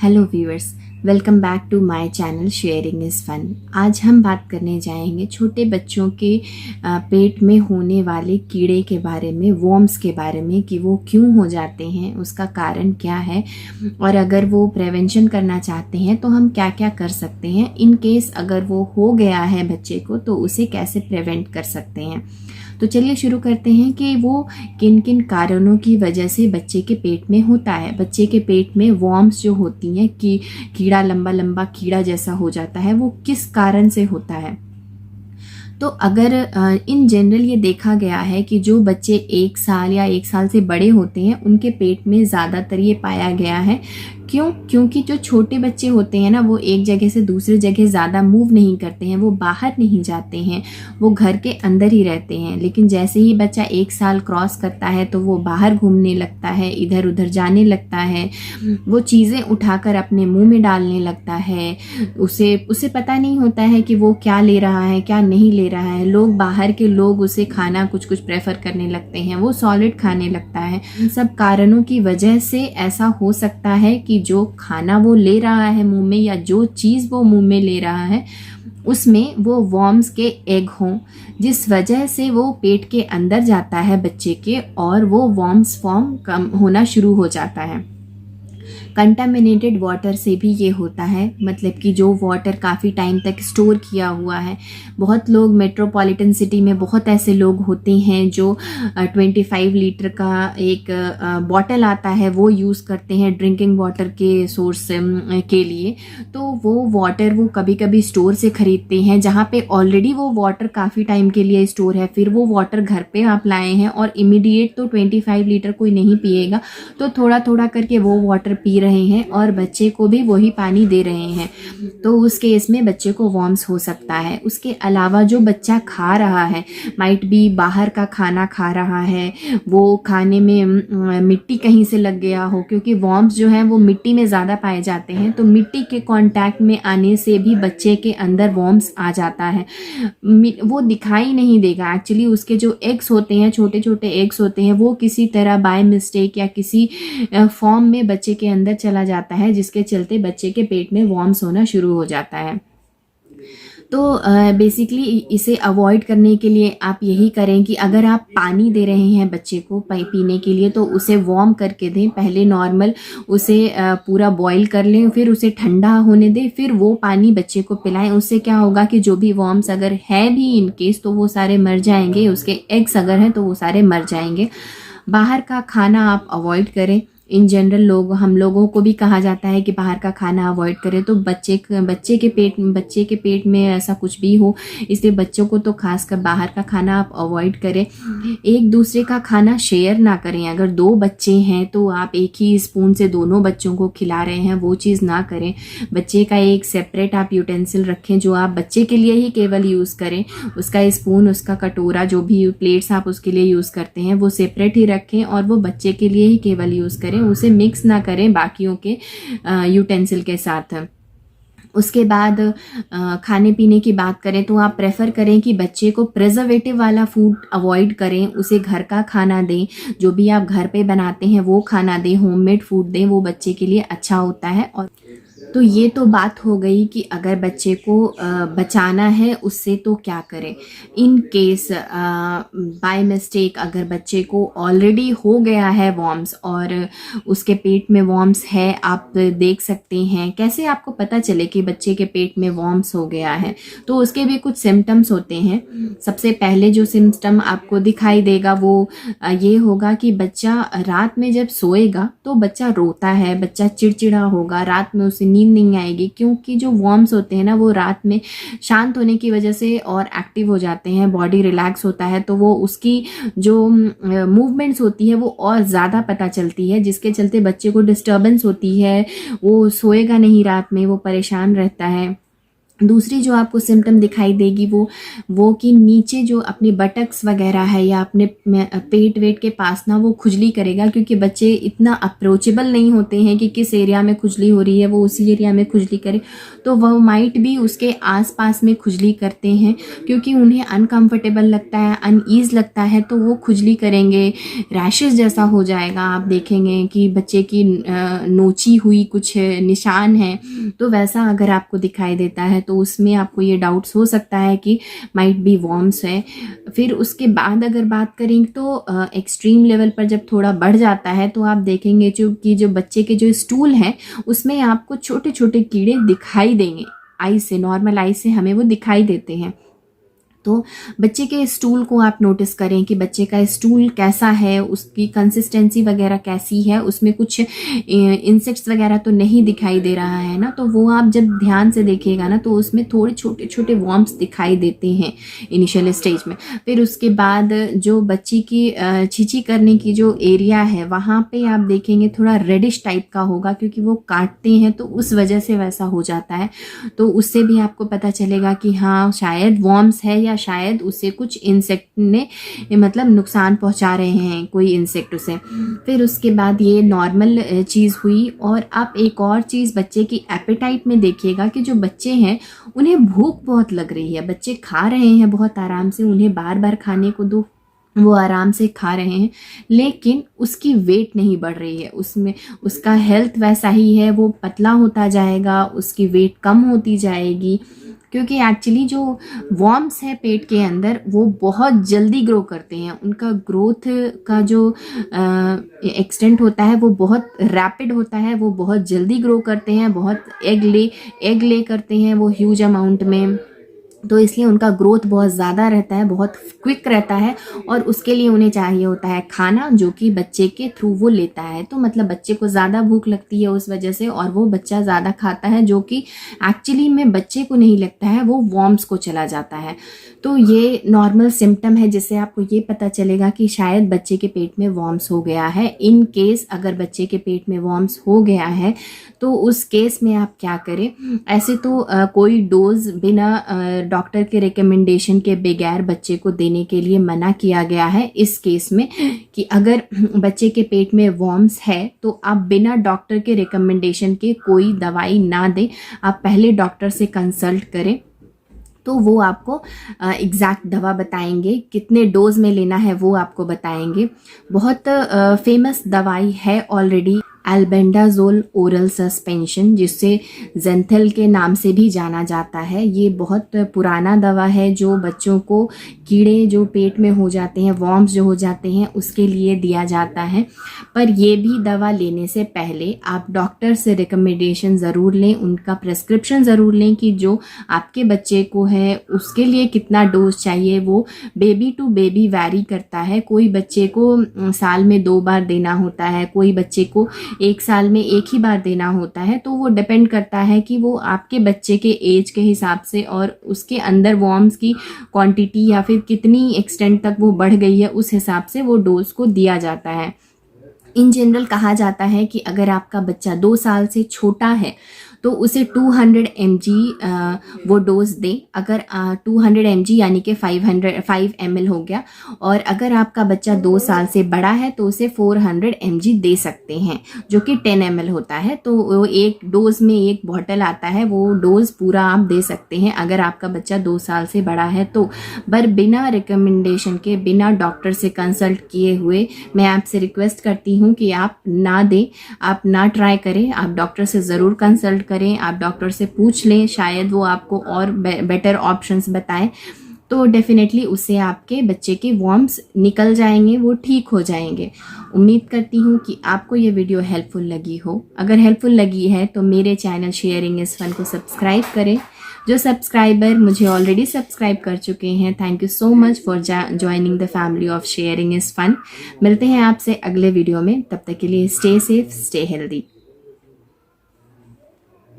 Hello viewers, welcome back to my channel sharing is fun. आज हम बात करने जाएंगे छोटे बच्चों के पेट में होने वाले कीड़े के बारे में, वॉर्म्स के बारे में, कि वो क्यों हो जाते हैं, उसका कारण क्या है और अगर वो प्रिवेंशन करना चाहते हैं तो हम क्या क्या कर सकते हैं। इन केस अगर वो हो गया है बच्चे को तो उसे कैसे प्रिवेंट कर सकते हैं। तो चलिए शुरू करते हैं कि वो किन किन कारणों की वजह से बच्चे के पेट में होता है। बच्चे के पेट में वॉर्म्स जो होती हैं कि कीड़ा, लंबा लंबा कीड़ा जैसा हो जाता है, वो किस कारण से होता है। तो अगर इन जनरल ये देखा गया है कि जो बच्चे 1 साल या 1 साल से बड़े होते हैं उनके पेट में ज़्यादातर ये पाया गया है। क्योंकि जो छोटे बच्चे होते हैं ना, वो एक जगह से दूसरी जगह ज़्यादा मूव नहीं करते हैं, वो बाहर नहीं जाते हैं, वो घर के अंदर ही रहते हैं। लेकिन जैसे ही बच्चा 1 साल क्रॉस करता है तो वो बाहर घूमने लगता है, इधर उधर जाने लगता है, वो चीज़ें उठाकर अपने मुंह में डालने लगता है। उसे उसे पता नहीं होता है कि वो क्या ले रहा है, क्या नहीं ले रहा है। लोग, बाहर के लोग उसे खाना कुछ कुछ प्रेफर करने लगते हैं, वो सॉलिड खाने लगता है। इन सब कारणों की वजह से ऐसा हो सकता है कि जो खाना वो ले रहा है मुंह में, या जो चीज़ वो मुंह में ले रहा है, उसमें वो वॉर्म्स के एग हों, जिस वजह से वो पेट के अंदर जाता है बच्चे के और वो वॉर्म्स फॉर्म कम होना शुरू हो जाता है। कंटामिनेटेड वाटर से भी ये होता है, मतलब कि जो वाटर काफ़ी टाइम तक स्टोर किया हुआ है। बहुत लोग मेट्रोपॉलिटन सिटी में, बहुत ऐसे लोग होते हैं जो 25 लीटर का एक बॉटल आता है वो यूज़ करते हैं ड्रिंकिंग वाटर के सोर्स के लिए। तो वो वाटर वो कभी कभी स्टोर से ख़रीदते हैं जहाँ पे ऑलरेडी वो वाटर काफ़ी टाइम के लिए स्टोर है। फिर वो वाटर घर पे आप लाए हैं और इमीडिएट तो 25 लीटर कोई नहीं पिएगा, तो थोड़ा थोड़ा करके वो वाटर पी रहे हैं और बच्चे को भी वही पानी दे रहे हैं। तो उस केस में बच्चे को वॉर्म्स हो सकता है। उसके अलावा जो बच्चा खा रहा है, माइट भी बाहर का खाना खा रहा है, वो खाने में मिट्टी कहीं से लग गया हो, क्योंकि वॉर्म्स जो है वो मिट्टी में ज़्यादा पाए जाते हैं। तो मिट्टी के कांटेक्ट में आने से भी बच्चे के अंदर वॉर्म्स आ जाता है। वो दिखाई नहीं देगा एक्चुअली, उसके जो एग्स होते हैं, छोटे छोटे एग्स होते हैं, वो किसी तरह बाय मिस्टेक या किसी फॉर्म में बच्चे के अंदर चला जाता है, जिसके चलते बच्चे के पेट में वॉर्म्स होना शुरू हो जाता है। तो बेसिकली इसे अवॉइड करने के लिए आप यही करें कि अगर आप पानी दे रहे हैं बच्चे को पीने के लिए, तो उसे वार्म करके दें। पहले नॉर्मल उसे पूरा बॉईल कर लें, फिर उसे ठंडा होने दें, फिर वो पानी बच्चे को पिलाएं। उससे क्या होगा कि जो भी वॉर्म्स अगर है भी इन केस, तो वो सारे मर जाएंगे। उसके एग्स अगर हैं तो वो सारे मर जाएंगे। बाहर का खाना आप अवॉइड करें। इन जनरल हम लोगों को भी कहा जाता है कि बाहर का खाना अवॉइड करें। तो बच्चे के पेट में ऐसा कुछ भी हो, इसलिए बच्चों को तो खासकर बाहर का खाना आप अवॉइड करें। एक दूसरे का खाना शेयर ना करें। अगर 2 बच्चे हैं तो आप एक ही स्पून से दोनों बच्चों को खिला रहे हैं, वो चीज़ ना करें। बच्चे का एक सेपरेट आप यूटेंसिल रखें जो आप बच्चे के लिए ही केवल यूज़ करें। उसका स्पून, उसका कटोरा, जो भी प्लेट्स आप उसके लिए यूज़ करते हैं, वो सेपरेट ही रखें और वो बच्चे के लिए ही केवल यूज़ करें। उसे मिक्स ना करें बाकियों के यूटेंसिल के साथ। उसके बाद खाने पीने की बात करें तो आप प्रेफर करें कि बच्चे को प्रिजर्वेटिव वाला फूड अवॉइड करें। उसे घर का खाना दें, जो भी आप घर पे बनाते हैं वो खाना दें, होममेड फूड दें, वो बच्चे के लिए अच्छा होता है। और तो ये तो बात हो गई कि अगर बच्चे को बचाना है उससे तो क्या करें। इन केस बाय मिस्टेक अगर बच्चे को ऑलरेडी हो गया है वॉर्म्स और उसके पेट में वॉर्म्स है, आप देख सकते हैं। कैसे आपको पता चले कि बच्चे के पेट में वॉर्म्स हो गया है? तो उसके भी कुछ सिम्टम्स होते हैं। सबसे पहले जो सिम्टम आपको दिखाई देगा वो ये होगा कि बच्चा रात में जब सोएगा तो बच्चा रोता है, बच्चा चिड़चिड़ा होगा, रात में उसे नींद नहीं आएगी, क्योंकि जो वॉर्म्स होते हैं ना वो रात में शांत होने की वजह से और एक्टिव हो जाते हैं, बॉडी रिलैक्स होता है, तो वो उसकी जो मूवमेंट्स होती है वो और ज़्यादा पता चलती है, जिसके चलते बच्चे को डिस्टर्बेंस होती है, वो सोएगा नहीं रात में, वो परेशान रहता है। दूसरी जो आपको सिम्टम दिखाई देगी वो कि नीचे जो अपनी बटक्स वगैरह है या अपने पेट वेट के पास ना वो खुजली करेगा, क्योंकि बच्चे इतना अप्रोचेबल नहीं होते हैं कि किस एरिया में खुजली हो रही है वो उसी एरिया में खुजली करे, तो वह माइट भी उसके आसपास में खुजली करते हैं, क्योंकि उन्हें अनकंफर्टेबल लगता है, अनईज लगता है, तो वो खुजली करेंगे। रैशेस जैसा हो जाएगा, आप देखेंगे कि बच्चे की नोची हुई कुछ निशान है, तो वैसा अगर आपको दिखाई देता है तो उसमें आपको ये डाउट्स हो सकता है कि माइट बी वॉर्म्स है। फिर उसके बाद अगर बात करें तो एक्सट्रीम लेवल पर जब थोड़ा बढ़ जाता है तो आप देखेंगे जो बच्चे के जो स्टूल है उसमें आपको छोटे छोटे कीड़े दिखाई देंगे। आई से, नॉर्मल आई से हमें वो दिखाई देते हैं। तो बच्चे के स्टूल को आप नोटिस करें कि बच्चे का स्टूल कैसा है, उसकी कंसिस्टेंसी वगैरह कैसी है, उसमें कुछ इंसेक्ट्स वगैरह तो नहीं दिखाई दे रहा है ना, तो वो आप जब ध्यान से देखिएगा ना तो उसमें थोड़े छोटे छोटे वॉर्म्स दिखाई देते हैं इनिशियल स्टेज में। फिर उसके बाद जो बच्ची की छींची करने की जो एरिया है वहाँ पे आप देखेंगे थोड़ा रेडिश टाइप का होगा, क्योंकि वो काटते हैं तो उस वजह से वैसा हो जाता है। तो उससे भी आपको पता चलेगा कि हाँ शायद वॉर्म्स है या शायद उसे कुछ इंसेक्ट ने मतलब नुकसान पहुंचा रहे हैं, कोई इंसेक्ट उसे। फिर उसके बाद ये नॉर्मल चीज़ हुई। और आप एक और चीज़ बच्चे की एपेटाइट में देखिएगा कि जो बच्चे हैं उन्हें भूख बहुत लग रही है, बच्चे खा रहे हैं बहुत आराम से, उन्हें बार बार खाने को दो, वो आराम से खा रहे हैं, लेकिन उसकी वेट नहीं बढ़ रही है, उसमें उसका हेल्थ वैसा ही है, वो पतला होता जाएगा, उसकी वेट कम होती जाएगी, क्योंकि एक्चुअली जो वॉर्म्स है पेट के अंदर वो बहुत जल्दी ग्रो करते हैं, उनका ग्रोथ का जो एक्सटेंट होता है वो बहुत रैपिड होता है, वो बहुत जल्दी ग्रो करते हैं, बहुत एग ले करते हैं वो ह्यूज अमाउंट में, तो इसलिए उनका ग्रोथ बहुत ज़्यादा रहता है, बहुत क्विक रहता है, और उसके लिए उन्हें चाहिए होता है खाना जो कि बच्चे के थ्रू वो लेता है। तो मतलब बच्चे को ज़्यादा भूख लगती है उस वजह से, और वो बच्चा ज़्यादा खाता है, जो कि एक्चुअली में बच्चे को नहीं लगता है, वो वॉर्म्स को चला जाता है। तो ये नॉर्मल सिम्टम है जिससे आपको ये पता चलेगा कि शायद बच्चे के पेट में वॉर्म्स हो गया है। इन केस अगर बच्चे के पेट में वॉर्म्स हो गया है तो उस केस में आप क्या करें, ऐसे तो कोई डोज बिना डॉक्टर के रिकमेंडेशन के बगैर बच्चे को देने के लिए मना किया गया है इस केस में, कि अगर बच्चे के पेट में वॉर्म्स है तो आप बिना डॉक्टर के रिकमेंडेशन के कोई दवाई ना दें, आप पहले डॉक्टर से कंसल्ट करें, तो वो आपको एग्जैक्ट दवा बताएंगे, कितने डोज में लेना है वो आपको बताएंगे। बहुत फेमस दवाई है ऑलरेडी, एल्बेंडाजोल ओरल सस्पेंशन, जिसे जेंथल के नाम से भी जाना जाता है। ये बहुत पुराना दवा है जो बच्चों को कीड़े जो पेट में हो जाते हैं, वॉर्म्स जो हो जाते हैं, उसके लिए दिया जाता है। पर ये भी दवा लेने से पहले आप डॉक्टर से रिकमेंडेशन ज़रूर लें, उनका प्रेस्क्रिप्शन ज़रूर लें कि जो आपके बच्चे को है उसके लिए कितना डोज चाहिए। वो बेबी टू बेबी वैरी करता है, कोई बच्चे को साल में 2 बार देना होता है, कोई बच्चे को 1 साल में 1 ही बार देना होता है। तो वो डिपेंड करता है कि वो आपके बच्चे के एज के हिसाब से और उसके अंदर वॉर्म्स की क्वांटिटी या फिर कितनी एक्सटेंट तक वो बढ़ गई है उस हिसाब से वो डोज को दिया जाता है। इन जनरल कहा जाता है कि अगर आपका बच्चा 2 साल से छोटा है तो उसे 200 mg वो डोज दें, अगर 200 mg यानी कि 5 ml हो गया, और अगर आपका बच्चा 2 साल से बड़ा है तो उसे 400 mg दे सकते हैं, जो कि 10 ml होता है। तो वो एक डोज में एक बॉटल आता है, वो डोज पूरा आप दे सकते हैं अगर आपका बच्चा 2 साल से बड़ा है तो। पर बिना रिकमेंडेशन के, बिना डॉक्टर से कंसल्ट किए हुए मैं आपसे रिक्वेस्ट करती हूँ कि आप ना दें, आप ना ट्राई करें, आप डॉक्टर से ज़रूर कंसल्ट करें, आप डॉक्टर से पूछ लें, शायद वो आपको और बेटर ऑप्शंस बताएं, तो डेफिनेटली उससे आपके बच्चे के वॉर्म्स निकल जाएंगे, वो ठीक हो जाएंगे। उम्मीद करती हूँ कि आपको ये वीडियो हेल्पफुल लगी हो। अगर हेल्पफुल लगी है तो मेरे चैनल शेयरिंग इज़ फन को सब्सक्राइब करें। जो सब्सक्राइबर मुझे ऑलरेडी सब्सक्राइब कर चुके हैं, thank you so much for joining the family of sharing is fun. मिलते हैं आपसे अगले वीडियो में, तब तक के लिए स्टे सेफ, स्टे हेल्दी।